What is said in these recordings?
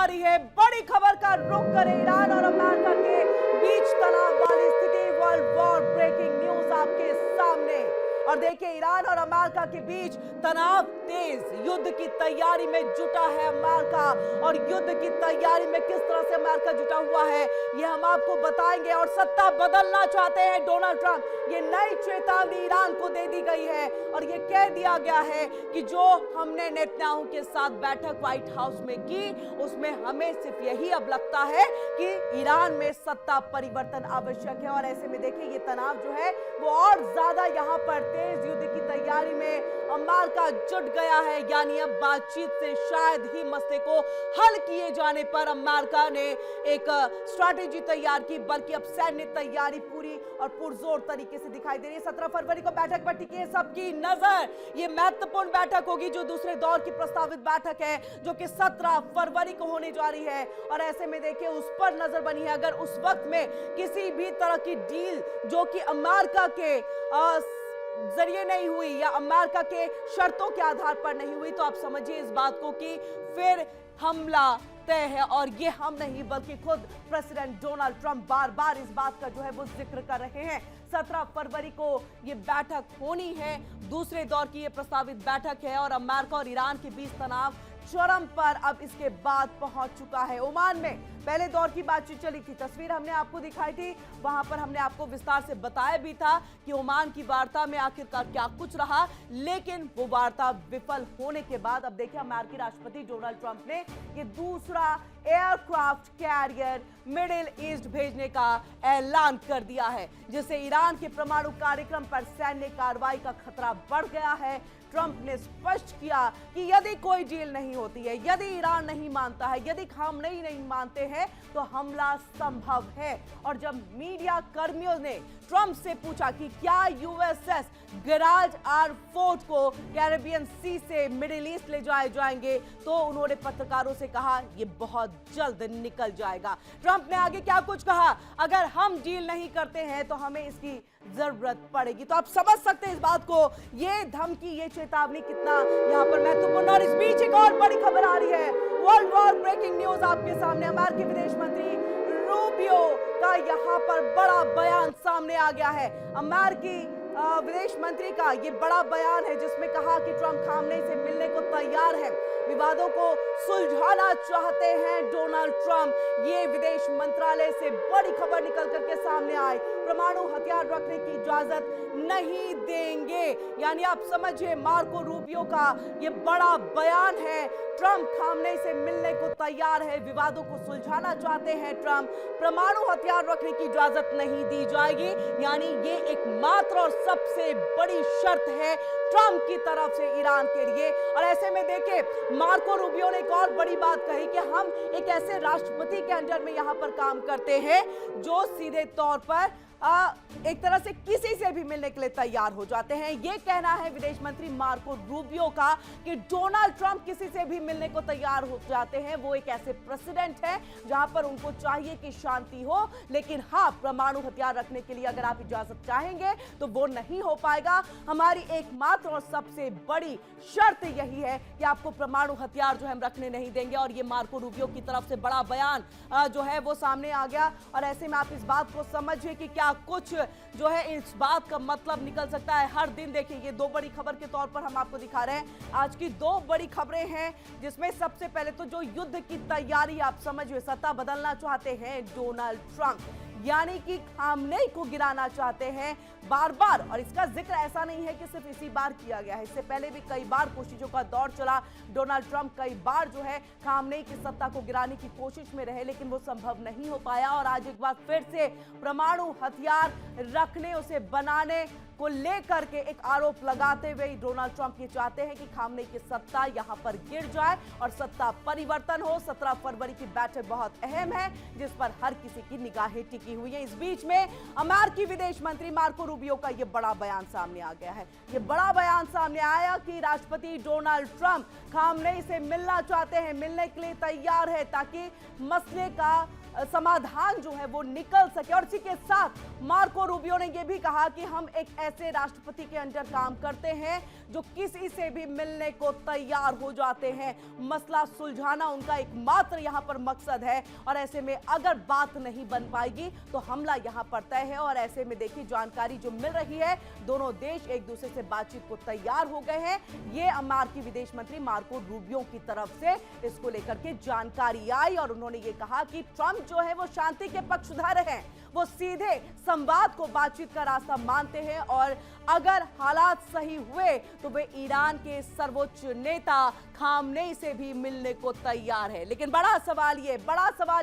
रही है। बड़ी खबर का रुख करें, ईरान और अमेरिका के बीच तनाव वाली स्थिति, वर्ल्ड वॉर ब्रेकिंग न्यूज आपके सामने। और देखिए, ईरान और अमेरिका के बीच तनाव तेज, युद्ध की तैयारी में जुटा है अमेरिका। और युद्ध की तैयारी में किस तरह से अमेरिका जुटा हुआ है ये हम आपको बताएंगे। और सत्ता बदलना चाहते हैं डोनाल्ड ट्रंप, ये नई चेतावनी ईरान को दे दी गई है। और ये कह दिया गया है कि जो हमने नेतन्याहू के साथ बैठक व्हाइट हाउस में की, उसमें हमें सिर्फ यही अब लगता है कि ईरान में सत्ता परिवर्तन आवश्यक है। और ऐसे में देखिए, ये तनाव जो है वो और ज्यादा यहाँ पर तेज युद्ध की तैयारी में अमेरिका जुट गया है। यानी अब बातचीत से शायद ही मसले को हल किए जाने पर अमेरिका ने एक स्ट्रैटेजी तैयार की, बल्कि अब सैन्य तैयारी पूरी और पुरजोर तरीके से दिखाई दे रही है। 17 फरवरी को बैठक पर टिकी है सबकी नजर। ये महत्वपूर्ण बैठक होगी, जो दूसरे दौर की प्रस्तावित बैठक है, जो कि 17 फरवरी को होने जा रही है। और ऐसे में देखिए, उस पर नजर बनी है। अगर उस वक्त में किसी भी तरह की डील जो कि अमेरिका के जरिए नहीं हुई या अमेरिका के शर्तों के आधार पर नहीं हुई, तो आप समझिए इस बात को कि फिर हमला तय है। और ये हम नहीं, बल्कि खुद प्रेसिडेंट डोनाल्ड ट्रंप बार बार इस बात का जो है वो जिक्र कर रहे हैं। 17 फरवरी को ये बैठक होनी है, दूसरे दौर की ये प्रस्तावित बैठक है। और अमेरिका और ईरान के बीच तनाव चरम पर अब इसके बाद पहुंच चुका है। ओमान में पहले दौर की बातचीत चली थी, तस्वीर हमने आपको दिखाई थी, वहां पर हमने आपको विस्तार से बताया भी था कि ओमान की वार्ता में आखिरकार क्या कुछ रहा। लेकिन वो वार्ता विफल होने के बाद अब देखिए, अमेरिकी राष्ट्रपति डोनाल्ड ट्रंप ने ये दूसरा एयरक्राफ्ट कैरियर मिडिल ईस्ट भेजने का ऐलान कर दिया है, जिससे ईरान के परमाणु कार्यक्रम पर सैन्य कार्रवाई का खतरा बढ़ गया है। ट्रंप ने स्पष्ट किया कि यदि कोई डील नहीं होती है, यदि ईरान नहीं मानता है, यदि खामनेई नहीं मानते हैं, तो हमला संभव है। और जब मीडिया कर्मियों ने ट्रंप से पूछा कि क्या यूएसएस गराज आर फोर्ट को कैरेबियन सी से मिडिल ईस्ट ले जाए जाएंगे, तो उन्होंने पत्रकारों से कहा ये बहुत जल्द निकल जाएगा। ट्रंप ने आगे क्या कुछ कहा, अगर हम डील नहीं करते हैं तो हमें इसकी जरूरत पड़ेगी। तो आप समझ सकते हैं इस बात को, ये धमकी, ये चेतावनी कितना यहाँ पर महत्वपूर्ण। और इस बीच एक और बड़ी खबर आ रही है, वर्ल्ड वॉर ब्रेकिंग न्यूज आपके सामने। अमेरिकी विदेश मंत्री रूबियो का यहाँ पर बड़ा बयान सामने आ गया है। अमेरिकी विदेश मंत्री का ये बड़ा बयान है, जिसमें कहा कि ट्रंप खामनेई से मिलने को तैयार है, विवादों को सुलझाना चाहते हैं डोनाल्ड ट्रंप। ये विदेश मंत्रालय से बड़ी खबर निकल करके सामने आई, परमाणु हथियार रखने की इजाजत नहीं देंगे। यानी आप समझिए, मार्को रूबियो का ये बड़ा बयान है, ट्रंप खामनेई से मिलने को तैयार है, विवादों को सुलझाना चाहते हैं ट्रंप, परमाणु हथियार रखने की इजाजत नहीं दी जाएगी। यानी ये एकमात्र और सबसे बड़ी शर्त है ट्रंप की तरफ से ईरान के लिए। और ऐसे में देखिए, मार्को रूबियो ने एक और बड़ी बात कही कि हम एक ऐसे राष्ट्रपति के अंडर में यहां पर काम करते हैं जो सीधे तौर पर एक तरह से किसी से भी मिलने के लिए तैयार हो जाते हैं। यह कहना है विदेश मंत्री मार्को रूबियो का कि डोनाल्ड ट्रंप किसी से भी मिलने को तैयार हो जाते हैं। वो एक ऐसे प्रेसिडेंट है जहां पर उनको चाहिए कि शांति हो, लेकिन हाँ, परमाणु हथियार रखने के लिए अगर आप इजाजत चाहेंगे तो वो नहीं हो पाएगा। हमारी एकमात्र और सबसे बड़ी शर्त यही है कि आपको परमाणु हथियार जो हम रखने नहीं देंगे। और ये मार्को रूबियो की तरफ से बड़ा बयान जो है वो सामने आ गया। और ऐसे में आप इस बात को समझिए कि क्या कुछ जो है इस बात का मतलब निकल सकता है। हर दिन देखिए, ये दो बड़ी खबर के तौर पर हम आपको दिखा रहे हैं। आज की दो बड़ी खबरें हैं, जिसमें सबसे पहले तो जो युद्ध की तैयारी आप समझिए, सत्ता बदलना चाहते हैं डोनाल्ड ट्रंप, यानी कि खामनेई को गिराना चाहते हैं बार बार। और इसका जिक्र ऐसा नहीं है कि सिर्फ इसी बार किया गया है, इससे पहले भी कई बार कोशिशों का दौर चला। डोनाल्ड ट्रंप कई बार जो है खामनेई की सत्ता को गिराने की कोशिश में रहे, लेकिन वो संभव नहीं हो पाया। और आज एक बार फिर से परमाणु हथियार रखने, उसे बनाने को लेकर के एक आरोप लगाते हुए डोनाल्ड ट्रंप ये चाहते हैं कि खामनेई की सत्ता यहां पर गिर जाए और सत्ता परिवर्तन हो। 17 फरवरी की बैठक बहुत अहम है, जिस पर हर किसी की निगाहें टिकी हुई है। इस बीच में अमेरिकी विदेश मंत्री मार्को रूबियो का यह बड़ा बयान सामने आ गया है। यह बड़ा बयान सामने आया कि राष्ट्रपति डोनाल्ड ट्रंप खामनेई से मिलना चाहते हैं, मिलने के लिए तैयार है, ताकि मसले का समाधान जो है वो निकल सके। और इसी के साथ मार्को रूबियो ने यह भी कहा कि हम एक ऐसे राष्ट्रपति के अंडर काम करते हैं जो किसी से भी मिलने को तैयार हो जाते हैं। मसला सुलझाना उनका एकमात्र यहां पर मकसद है और ऐसे में अगर बात नहीं बन पाएगी तो हमला यहां पर तय है। और ऐसे में देखिए जानकारी जो मिल रही है, दोनों देश एक दूसरे से बातचीत को तैयार हो गए हैं। ये अमेरिकी विदेश मंत्री मार्को रूबियो की तरफ से इसको लेकर के जानकारी आई और उन्होंने ये कहा कि ट्रंप जो है वो शांति के पक्षधर हैं, वो सीधे संवाद को बातचीत का रास्ता मानते हैं और अगर हालात सही हुए तो वे ईरान के सर्वोच्च नेता खामनेई से भी मिलने को तैयार है। लेकिन बड़ा सवाल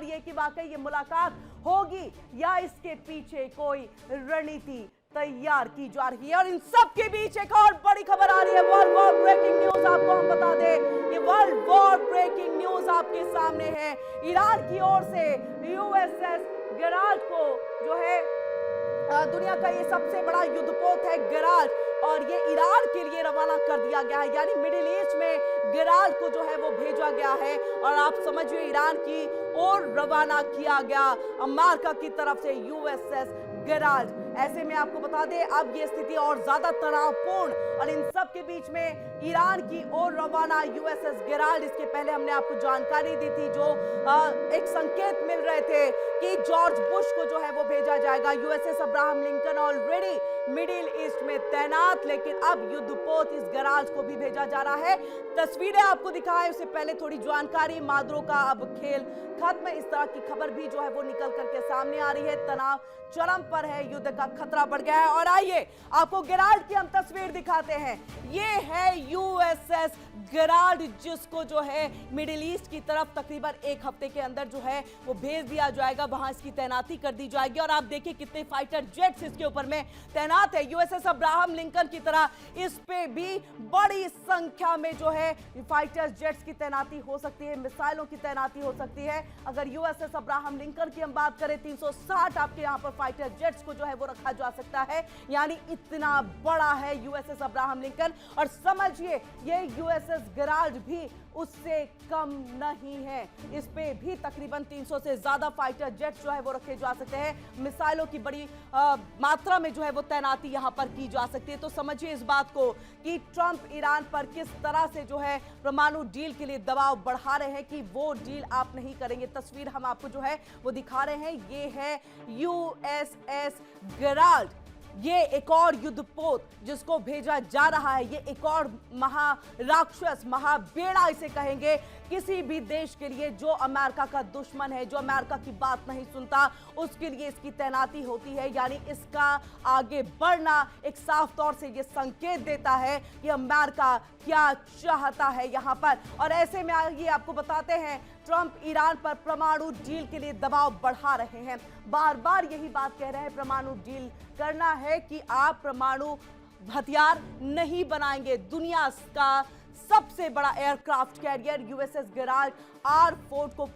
ये कि वाकई ये मुलाकात होगी या इसके पीछे कोई रणनीति तैयार की जा रही है। और इन सब के बीच एक और बड़ी खबर आ रही है, वर्ल्ड वॉर ब्रेकिंग न्यूज। आपको हम बता दें, ये वर्ल्ड वॉर ब्रेकिंग न्यूज आपके सामने है। ईरान की ओर से यूएसएस गेराल्ड को जो है दुनिया का ये सबसे बड़ा युद्धपोत है गेराल्ड, और ये ईरान के लिए रवाना कर दिया गया है, यानी मिडिल ईस्ट में गेराल्ड को जो है वो भेजा गया है। और आप समझिए ईरान की ओर रवाना किया गया अमेरिका की तरफ से यूएसएस गेराल्ड। ऐसे में आपको बता दें अब ये स्थिति और ज्यादा तनावपूर्ण, और इन सब के बीच में ईरान की ओर रवाना यूएसएस गेराल्ड। इसके पहले हमने आपको जानकारी दी थी, जो एक संकेत मिल रहे थे कि जॉर्ज बुश को जो है वो भेजा जाएगा। USS Abraham Lincoln already middle east में तैनात, लेकिन अब युद्धपोत इस गेराल्ड को भी भेजा जा रहा है। तस्वीरें आपको दिखाएं उससे पहले थोड़ी जानकारी। माद्रो का अब खेल खत्म, इस तरह की खबर भी जो है वो निकल करके सामने आ रही है। तनाव चरम पर है, युद्ध का खतरा बढ़ गया है। और आइए आपको गेराल्ड की हम तस्वीर दिखाते हैं। ये है यूएसएस गेराल्ड, जिसको जो है मिडिल ईस्ट की तरफ तकरीबन एक हफ्ते के अंदर जो है वो भेज दिया जाएगा, वहां इसकी तैनाती कर दी जाएगी। और आप देखिए कितने फाइटर जेट्स इसके ऊपर में तैनात है। यूएसएस अब्राहम लिंकन की तरह इस पे भी बड़ी संख्या में जो है फाइटर जेट्स की तैनाती हो सकती है, मिसाइलों की तैनाती हो सकती है। अगर यूएसएस अब्राहम लिंकन की हम बात करें, 360 आपके यहाँ पर फाइटर जेट्स को जो है वो रखा जा सकता है, यानी इतना बड़ा है यूएसएस अब्राहम लिंकन। और समझिए ये यूएसएस गेराल्ड भी उससे कम नहीं है, इस पे भी तकरीबन 300 से ज्यादा फाइटर जेट्स जो है वो रखे जा सकते हैं। मिसाइलों की बड़ी मात्रा में जो है वो तैनाती यहां पर की जा सकती है। तो समझिए इस बात को कि ट्रंप ईरान पर किस तरह से जो है परमाणु डील के लिए दबाव बढ़ा रहे हैं कि वो डील आप नहीं करेंगे। तस्वीर हम आपको जो है वो दिखा रहे हैं, ये है यूएसएस गेराल्ड। ये एक और युद्धपोत जिसको भेजा जा रहा है, ये एक और महाराक्षस, महाबेड़ा इसे कहेंगे, किसी भी देश के लिए जो अमेरिका का दुश्मन है, जो अमेरिका की बात नहीं सुनता, उसके लिए इसकी तैनाती होती है। यानी इसका आगे बढ़ना एक साफ तौर से ये संकेत देता है कि अमेरिका क्या चाहता है यहां पर। और ऐसे में ये आपको बताते हैं, ट्रंप ईरान पर परमाणु डील के लिए दबाव बढ़ा रहे हैं, बार बार यही बात कह रहे हैं, परमाणु डील करना है कि आप परमाणु हथियार नहीं बनाएंगे। दुनिया का सबसे बड़ा aircraft carrier USS Gerald R4 को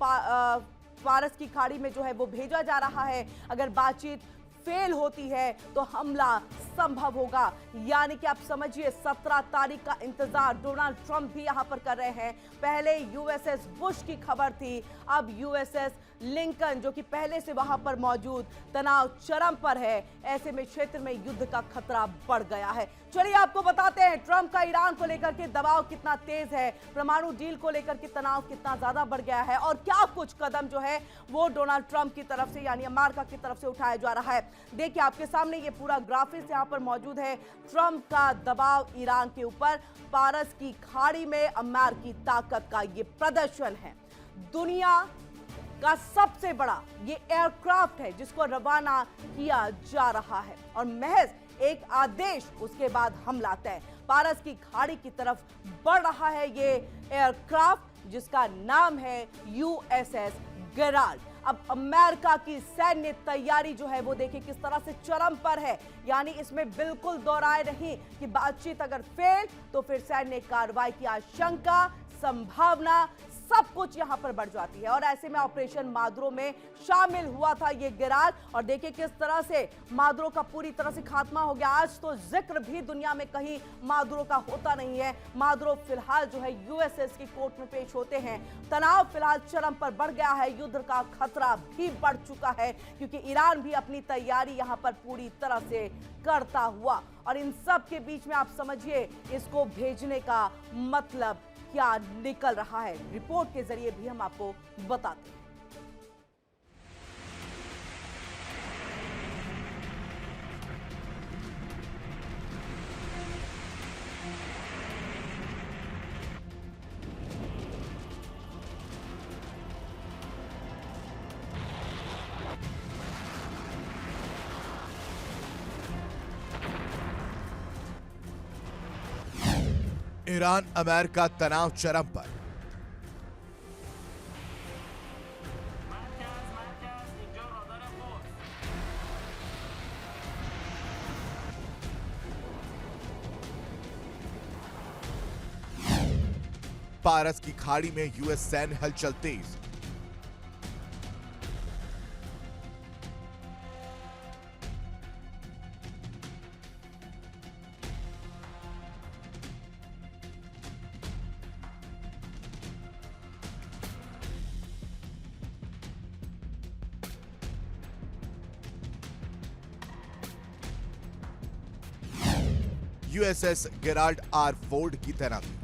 फारस की खाड़ी में जो है वो भेजा जा रहा है। अगर बातचीत फेल होती है तो हमला संभव होगा। यानी कि आप समझिए 17 तारीख का इंतजार डोनाल्ड ट्रंप भी यहां पर कर रहे हैं। पहले यूएसएस बुश की खबर थी, अब यूएसएस लिंकन जो कि पहले से वहां पर मौजूद, तनाव चरम पर है। ऐसे में क्षेत्र में युद्ध का खतरा बढ़ गया है। चलिए आपको बताते हैं ट्रंप का ईरान को लेकर के दबाव कितना तेज है, परमाणु डील को लेकर के तनाव कितना ज्यादा बढ़ गया है और क्या कुछ कदम जो है वो डोनाल्ड ट्रंप की तरफ से यानी अमेरिका की तरफ से उठाया जा रहा है। देखिए आपके सामने ये पूरा ग्राफिक्स यहाँ पर मौजूद है। ट्रंप का दबाव ईरान के ऊपर, फारस की खाड़ी में अमेरिकी ताकत का ये प्रदर्शन है। दुनिया का सबसे बड़ा ये एयरक्राफ्ट है जिसको रवाना किया जा रहा है और महज एक आदेश उसके बाद हमला तय। फारस की खाड़ी की तरफ बढ़ रहा है ये एयरक्राफ्ट जिसका नाम है यूएसएस गेराल्ड। अब अमेरिका की सैन्य तैयारी जो है वो देखिए किस तरह से चरम पर है। यानी इसमें बिल्कुल दोहराए नहीं कि बातचीत अगर फेल तो फिर सैन्य कार्रवाई की आशंका, संभावना सब कुछ यहां पर बढ़ जाती है। और ऐसे में ऑपरेशन मादरो में शामिल हुआ था ये गिराल, और देखिए किस तरह से मादरो का पूरी तरह से खात्मा हो गया। आज तो जिक्र भी दुनिया में कहीं मादरो का होता नहीं है। मादरो फिलहाल जो है यूएसएस की कोर्ट में पेश होते हैं। तनाव फिलहाल चरम पर बढ़ गया है, युद्ध का खतरा भी बढ़ चुका है, क्योंकि ईरान भी अपनी तैयारी यहां पर पूरी तरह से करता हुआ, और इन सब के बीच में आप समझिए इसको भेजने का मतलब क्या निकल रहा है, रिपोर्ट के जरिए भी हम आपको बताते हैं। ईरान अमेरिका तनाव चरम पर। पारस की खाड़ी में यूएस सैन्य हलचल तेज। यूएसएस गेराल्ड आर फोर्ड की तैनाती।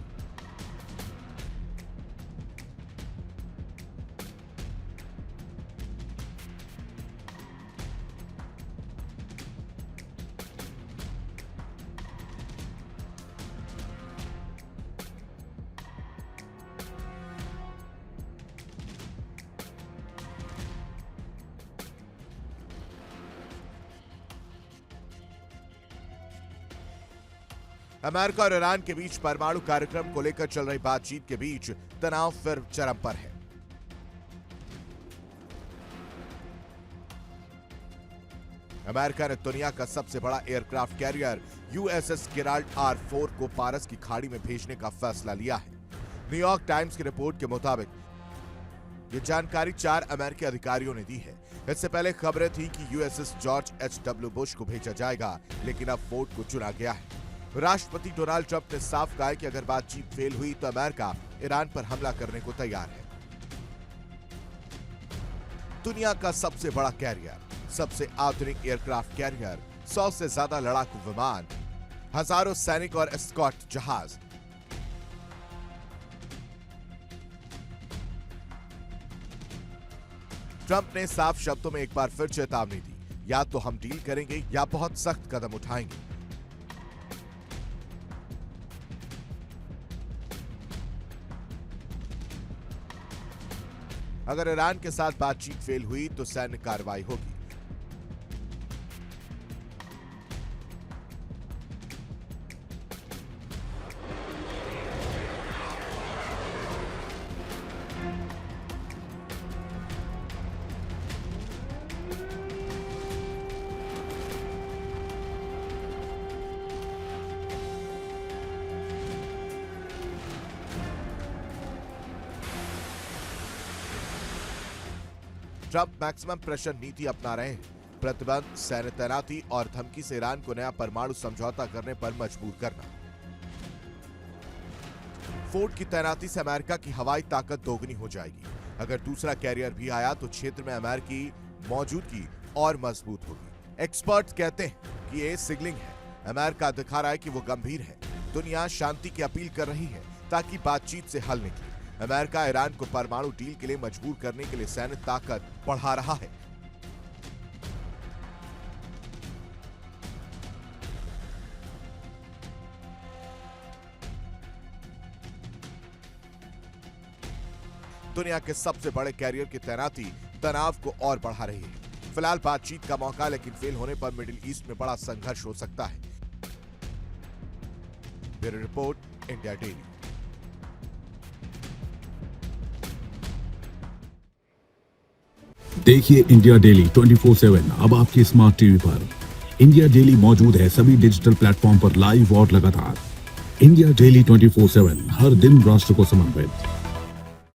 अमेरिका और ईरान के बीच परमाणु कार्यक्रम को लेकर चल रही बातचीत के बीच तनाव फिर चरम पर है। अमेरिका ने दुनिया का सबसे बड़ा एयरक्राफ्ट कैरियर यूएसएस गेराल्ड आर-4 को पारस की खाड़ी में भेजने का फैसला लिया है। न्यूयॉर्क टाइम्स की रिपोर्ट के मुताबिक ये जानकारी 4 अमेरिकी अधिकारियों ने दी है। इससे पहले खबरें थी कि यूएसएस जॉर्ज एच.डब्ल्यू. बुश को भेजा जाएगा, लेकिन अब फोर्ड को चुना गया है। राष्ट्रपति डोनाल्ड ट्रंप ने साफ कहा है कि अगर बातचीत फेल हुई तो अमेरिका ईरान पर हमला करने को तैयार है। दुनिया का सबसे बड़ा कैरियर, सबसे आधुनिक एयरक्राफ्ट कैरियर, 100 से ज्यादा लड़ाकू विमान, हजारों सैनिक और एस्कॉर्ट जहाज। ट्रंप ने साफ शब्दों में एक बार फिर चेतावनी दी, या तो हम डील करेंगे या बहुत सख्त कदम उठाएंगे। अगर ईरान के साथ बातचीत फेल हुई तो सैन्य कार्रवाई होगी। ट्रंप मैक्सिमम प्रेशर नीति अपना रहे हैं। प्रतिबंध, सैन्य तैनाती और धमकी से ईरान को नया परमाणु समझौता करने पर मजबूर करना। फोर्ड की तैनाती से अमेरिका की हवाई ताकत दोगुनी हो जाएगी। अगर दूसरा कैरियर भी आया तो क्षेत्र में अमेरिकी मौजूदगी और मजबूत होगी। एक्सपर्ट्स कहते हैं कि ये सिग्नलिंग है। अमेरिका दिखा रहा है कि वो गंभीर है। दुनिया शांति की अपील कर रही है ताकि बातचीत से हल निकले। अमेरिका ईरान को परमाणु डील के लिए मजबूर करने के लिए सैन्य ताकत बढ़ा रहा है। दुनिया के सबसे बड़े कैरियर की तैनाती तनाव को और बढ़ा रही है। फिलहाल बातचीत का मौका, लेकिन फेल होने पर मिडिल ईस्ट में बड़ा संघर्ष हो सकता है। Bureau report, India daily. देखिए इंडिया डेली 24/7 अब आपके स्मार्ट टीवी पर। इंडिया डेली मौजूद है सभी डिजिटल प्लेटफॉर्म पर लाइव और लगातार। इंडिया डेली 24/7 हर दिन राष्ट्र को समर्पित।